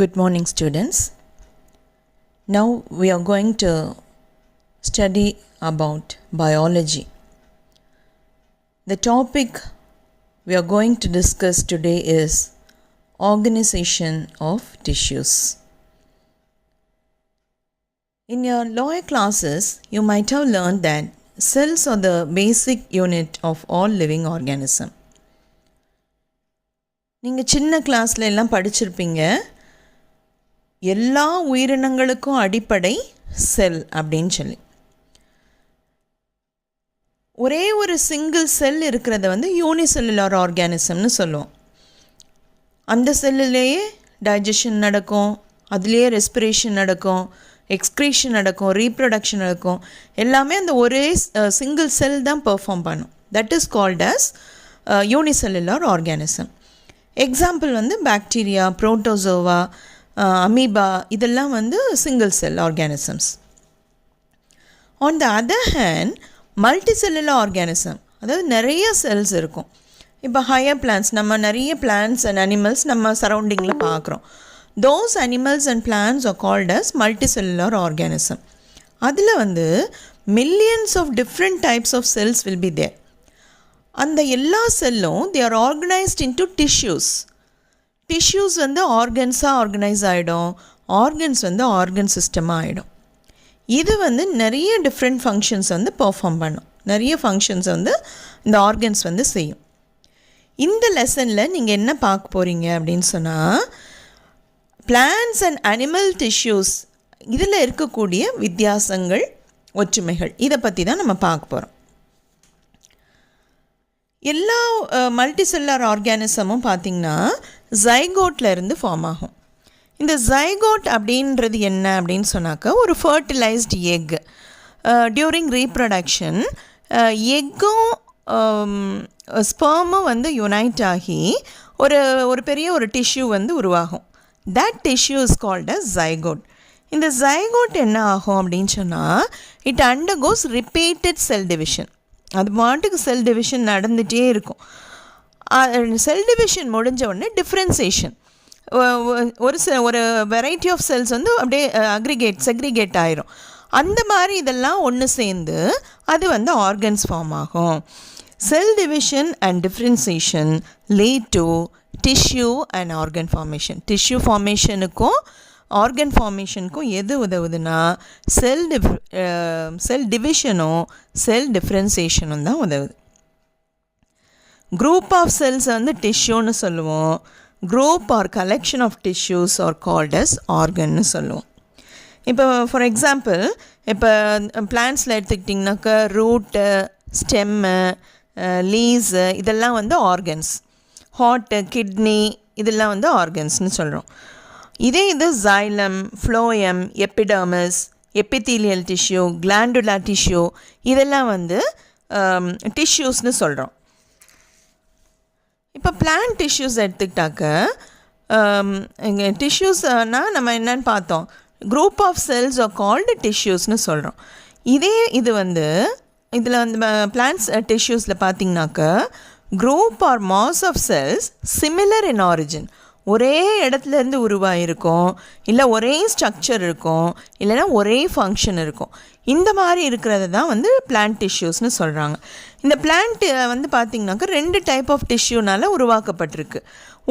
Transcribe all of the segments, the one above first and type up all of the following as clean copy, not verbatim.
Good morning, students. Now we are going to study about biology. The topic we are going to discuss today is organization of tissues. In your lower classes, you might have learned that cells are the basic unit of all living organisms. நீங்கள் சின்ன கிளாஸ்ல எல்லாம் படிச்சிருப்பீங்க. எல்லா உயிரினங்களுக்கும் அடிப்படை செல் அப்படின்னு சொல்லி. ஒரே ஒரு சிங்கிள் செல் இருக்கிறத யூனிசெல்லுலார் ஆர்கானிசம்னு சொல்லுவோம். அந்த செல்லுலேயே டைஜஷன் நடக்கும், அதுலேயே ரெஸ்பிரேஷன் நடக்கும், எக்ஸ்க்ரீஷன் நடக்கும், ரீப்ரொடக்ஷன் நடக்கும். எல்லாமே அந்த ஒரே சிங்கிள் செல் தான் பெர்ஃபார்ம் பண்ணும். That is called as unicellular organism. Example bacteria, protozoa, amoeba, இதெல்லாம் single cell organisms. On the other hand multicellular organism, அதாவது நிறைய செல்ஸ் இருக்கும். இப்போ ஹையர் பிளான்ட்ஸ், நம்ம நிறைய பிளான்ட்ஸ் அண்ட் அனிமல்ஸ் நம்ம சரௌண்டிங்கில் பார்க்குறோம். Those animals and plants are called as multicellular organism. அதில் millions of different types of cells will be there. அந்த எல்லா செல்லும் they are organised into tissues. Tissues ஆர்கன்ஸாக ஆர்கனைஸ் ஆகிடும், ஆர்கன்ஸ் ஆர்கன் சிஸ்டமாக ஆகிடும். இது நிறைய டிஃப்ரெண்ட் ஃபங்க்ஷன்ஸ் பெர்ஃபார்ம் பண்ணும். நிறைய ஃபங்க்ஷன்ஸ் இந்த ஆர்கன்ஸ் செய்யும். இந்த லெசனில் நீங்கள் என்ன பார்க்க போகிறீங்க அப்படின்னு சொன்னால், பிளான்ட்ஸ் அண்ட் அனிமல் டிஷ்யூஸ் இதில் இருக்கக்கூடிய வித்தியாசங்கள், ஒற்றுமைகள், இதை பற்றி தான் நம்ம பார்க்க போகிறோம். எல்லா மல்டிசெல்லுலர் ஆர்கானிசமும் பார்த்திங்கன்னா ஜைகோட்டில் இருந்து ஃபார்ம் ஆகும். இந்த ஜைகோட் அப்படின்றது என்ன அப்படின்னு சொன்னாக்கா, ஒரு ஃபர்டிலைஸ்டு எக். டியூரிங் ரீப்ரொடக்ஷன் எக்கும் ஸ்பெர்மும் யுனைட் ஆகி ஒரு பெரிய ஒரு டிஷ்யூ உருவாகும். That tissue is called as zygote. இந்த ஜைகோட் என்ன ஆகும் அப்படின்னு சொன்னால், it undergoes repeated cell division. அது மாட்டுக்கு செல் டிவிஷன் நடந்துகிட்டே இருக்கும். செல் டிவிஷன் முடிஞ்ச உடனே டிஃப்ரென்சேஷன், ஒரு வெரைட்டி ஆஃப் செல்ஸ் அப்படியே செக்ரிகேட் ஆயிரும். அந்த மாதிரி இதெல்லாம் ஒன்று சேர்ந்து அது ஆர்கன்ஸ் ஃபார்ம் ஆகும். Cell division and differentiation lead to tissue and organ formation. Tissue ஃபார்மேஷனுக்கும் ஆர்கன் ஃபார்மேஷனுக்கும் எது உதவுதுன்னா, செல் டிவிஷனும் செல் டிஃப்ரென்சேஷனும் தான் உதவுது. குரூப் ஆஃப் செல்ஸ் டிஷ்யூன்னு சொல்லுவோம். Group or collection of tissues are called as ஆர்கன்னு சொல்லுவோம். இப்போ ஃபார் எக்ஸாம்பிள், இப்போ பிளான்ட்ஸில் எடுத்துக்கிட்டிங்கனாக்கா ரூட்டு, ஸ்டெம்மு, லீஸு, இதெல்லாம் ஆர்கன்ஸ். ஹார்ட்டு, கிட்னி, இதெல்லாம் ஆர்கன்ஸ்னு சொல்கிறோம். இதே இது xylem, phloem, epidermis, epithelial tissue, glandular tissue, இதெல்லாம் டிஷ்யூஸ்னு சொல்கிறோம். இப்போ பிளான்ட் டிஷ்யூஸ் எடுத்துக்கிட்டாக்க, இங்கே டிஷ்யூஸ்னால் நம்ம என்னன்னு பார்த்தோம், group of cells are called டிஷ்யூஸ்னு சொல்கிறோம். இதே இது இதில் பிளான்ட்ஸ் டிஷ்யூஸில் பார்த்திங்கனாக்க, group or mass of cells similar in origin. ஒரே இடத்துலேருந்து உருவாகிருக்கும், இல்லை ஒரே ஸ்ட்ரக்சர் இருக்கும், இல்லைனா ஒரே ஃபங்க்ஷன் இருக்கும். இந்த மாதிரி இருக்கிறது தான் பிளான்ட் டிஷ்யூஸ்னு சொல்கிறாங்க. இந்த பிளான்ட் பார்த்திங்கனாக்கா 2 டைப் ஆஃப் டிஷ்யூனால் உருவாக்கப்பட்டிருக்கு.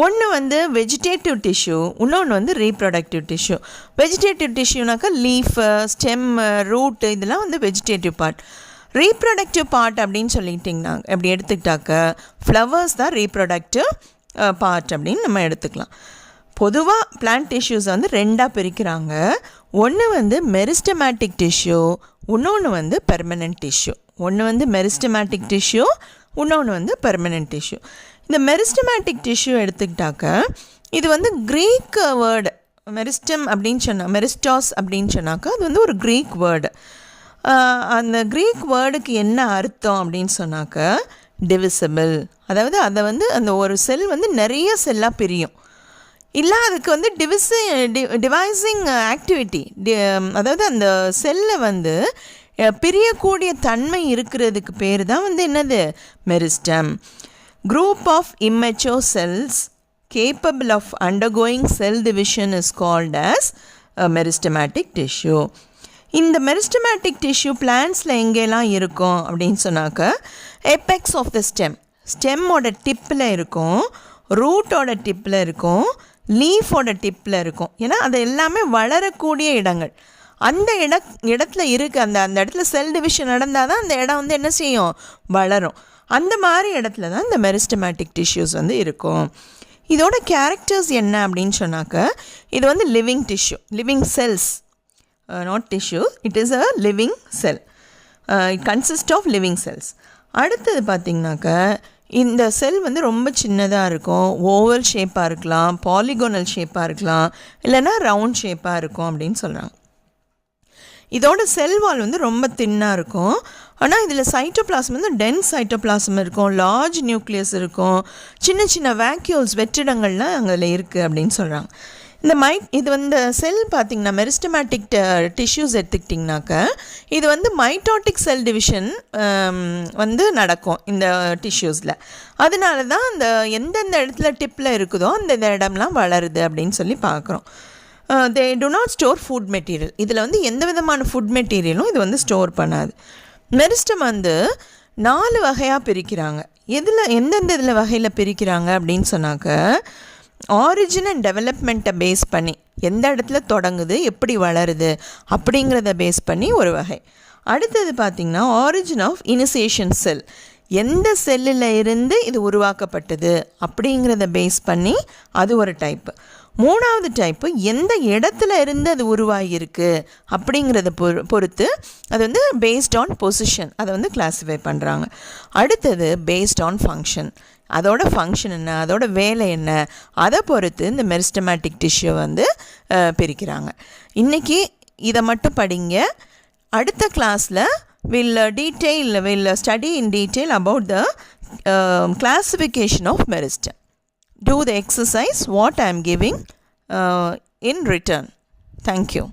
ஒன்று வெஜிடேட்டிவ் டிஷ்யூ, இன்னொன்று ரீப்ரொடக்டிவ் டிஷ்யூ. வெஜிடேட்டிவ் டிஷ்யூனாக்கா லீஃபு, ஸ்டெம்மு, ரூட்டு, இதெல்லாம் வெஜிடேட்டிவ் பார்ட். ரீப்ரொடக்டிவ் பார்ட் அப்படின்னு சொல்லிட்டிங்கன்னா அப்படி எடுத்துக்கிட்டாக்க ஃப்ளவர்ஸ் தான் ரீப்ரொடக்டிவ் பார்ட் அப்படின்னு நம்ம எடுத்துக்கலாம். பொதுவாக பிளான்ட் டிஷ்யூஸ் 2ஆக பிரிக்கிறாங்க. ஒன்று மெரிஸ்டமேட்டிக் டிஷ்யூ, இன்னொன்று பெர்மனன்ட் டிஷ்யூ. ஒன்று மெரிஸ்டமேட்டிக் டிஷ்யூ, இன்னொன்று பெர்மனன்ட் டிஷ்யூ. இந்த மெரிஸ்டமேட்டிக் டிஷ்யூ எடுத்துக்கிட்டாக்க, இது க்ரீக் வேர்டு. மெரிஸ்டம் அப்படின்னு சொன்னால், மெரிஸ்டாஸ் அப்படின்னு சொன்னாக்கா அது ஒரு க்ரீக் வேர்டு. அந்த க்ரீக் வேர்டுக்கு என்ன அர்த்தம் அப்படின்னு சொன்னாக்க, டிவிசிபிள். அதாவது அதை அந்த ஒரு செல் நிறைய செல்லாக பிரியும். இல்லை அதுக்கு டிவைசிங் ஆக்டிவிட்டி, அதாவது அந்த செல்லை பிரியக்கூடிய தன்மை இருக்கிறதுக்கு பேர் தான் என்னது, meristem. Group of immature cells capable of undergoing cell division is called as a meristematic tissue. இந்த மெரிஸ்டமேட்டிக் டிஷ்யூ பிளான்ட்ஸில் எங்கெல்லாம் இருக்கும் அப்படின்னு சொன்னாக்க எபெக்ஸ் ஆஃப் த ஸ்டெம்மோட டிப்பில் இருக்கும், ரூட்டோட டிப்பில் இருக்கும், லீஃபோட டிப்பில் இருக்கும். ஏன்னா அது எல்லாமே வளரக்கூடிய இடங்கள். அந்த இடத்துல இருக்குது, அந்த இடத்துல செல் டிவிஷன் நடந்தால் தான் அந்த இடம் வந்து என்ன செய்யும், வளரும். அந்த மாதிரி இடத்துல தான் இந்த மெரிஸ்டமேட்டிக் டிஷ்யூஸ் வந்து இருக்கும். இதோட கேரக்டர்ஸ் என்ன அப்படின்னு சொன்னாக்க இது வந்து living tissue, living cells, not tissue, it is a living cell. It consists of living cells. அடுத்தது பார்த்திங்கனாக்க இந்த செல் வந்து ரொம்ப சின்னதாக இருக்கும், ஓவல் ஷேப்பாக இருக்கலாம், பாலிகோனல் ஷேப்பாக இருக்கலாம், இல்லைனா ரவுண்ட் ஷேப்பாக இருக்கும் அப்படின்னு சொல்கிறாங்க. இதோட செல் வால் வந்து ரொம்ப தின்னாக இருக்கும். ஆனால் இதில் சைட்டோபிளாசம் வந்து டென்ஸ் சைட்டோபிளாசம் இருக்கும், லார்ஜ் நியூக்ளியஸ் இருக்கும், சின்ன சின்ன வேக்யூல்ஸ் வெற்றிடங்கள்லாம் அதில் இருக்குது அப்படின்னு சொல்கிறாங்க. இது வந்து செல் பார்த்திங்கன்னா மெரிஸ்டமேட்டிக் டிஷ்யூஸ் எடுத்துக்கிட்டிங்கனாக்க இது வந்து மைட்டோட்டிக் செல் டிவிஷன் வந்து நடக்கும் இந்த டிஷ்யூஸில். அதனால தான் அந்த எந்தெந்த இடத்துல டிப்பில் இருக்குதோ அந்த இடம்லாம் வளருது அப்படின்னு சொல்லி பார்க்குறோம். They do not store food material. இதில் வந்து எந்த விதமான ஃபுட் மெட்டீரியலும் இது வந்து ஸ்டோர் பண்ணாது. மெரிஸ்டம் வந்து 4 வகையாக பிரிக்கிறாங்க. எந்தெந்த இதில் வகையில் பிரிக்கிறாங்க அப்படின்னு சொன்னாக்க ஆரிஜின் அண்ட் டெவலப்மெண்ட்டை பேஸ் பண்ணி, எந்த இடத்துல தொடங்குது, எப்படி வளருது அப்படிங்கிறத பேஸ் பண்ணி ஒரு வகை. அடுத்தது பார்த்திங்கன்னா ஆரிஜின் ஆஃப் இனிஷியேஷன் செல், எந்த செல்லில் இருந்து இது உருவாக்கப்பட்டது அப்படிங்கிறத பேஸ் பண்ணி அது ஒரு டைப்பு. 3வது டைப்பு எந்த இடத்துல இருந்து அது உருவாகியிருக்கு அப்படிங்கிறத பொறுத்து அது வந்து பேஸ்ட் ஆன் பொசிஷன் அதை வந்து கிளாஸிஃபை பண்ணுறாங்க. அடுத்தது பேஸ்ட் ஆன் ஃபங்க்ஷன், அதோட ஃபங்க்ஷன் என்ன, அதோட வேலை என்ன, அதை பொறுத்து இந்த மெரிஸ்டமேட்டிக் டிஷ்யூ வந்து பிரிக்கிறாங்க. இன்றைக்கி இதை மட்டும் படிங்க. அடுத்த கிளாஸில் we'll study in detail about the classification of meristem. Do the exercise what I am giving in return. Thank you.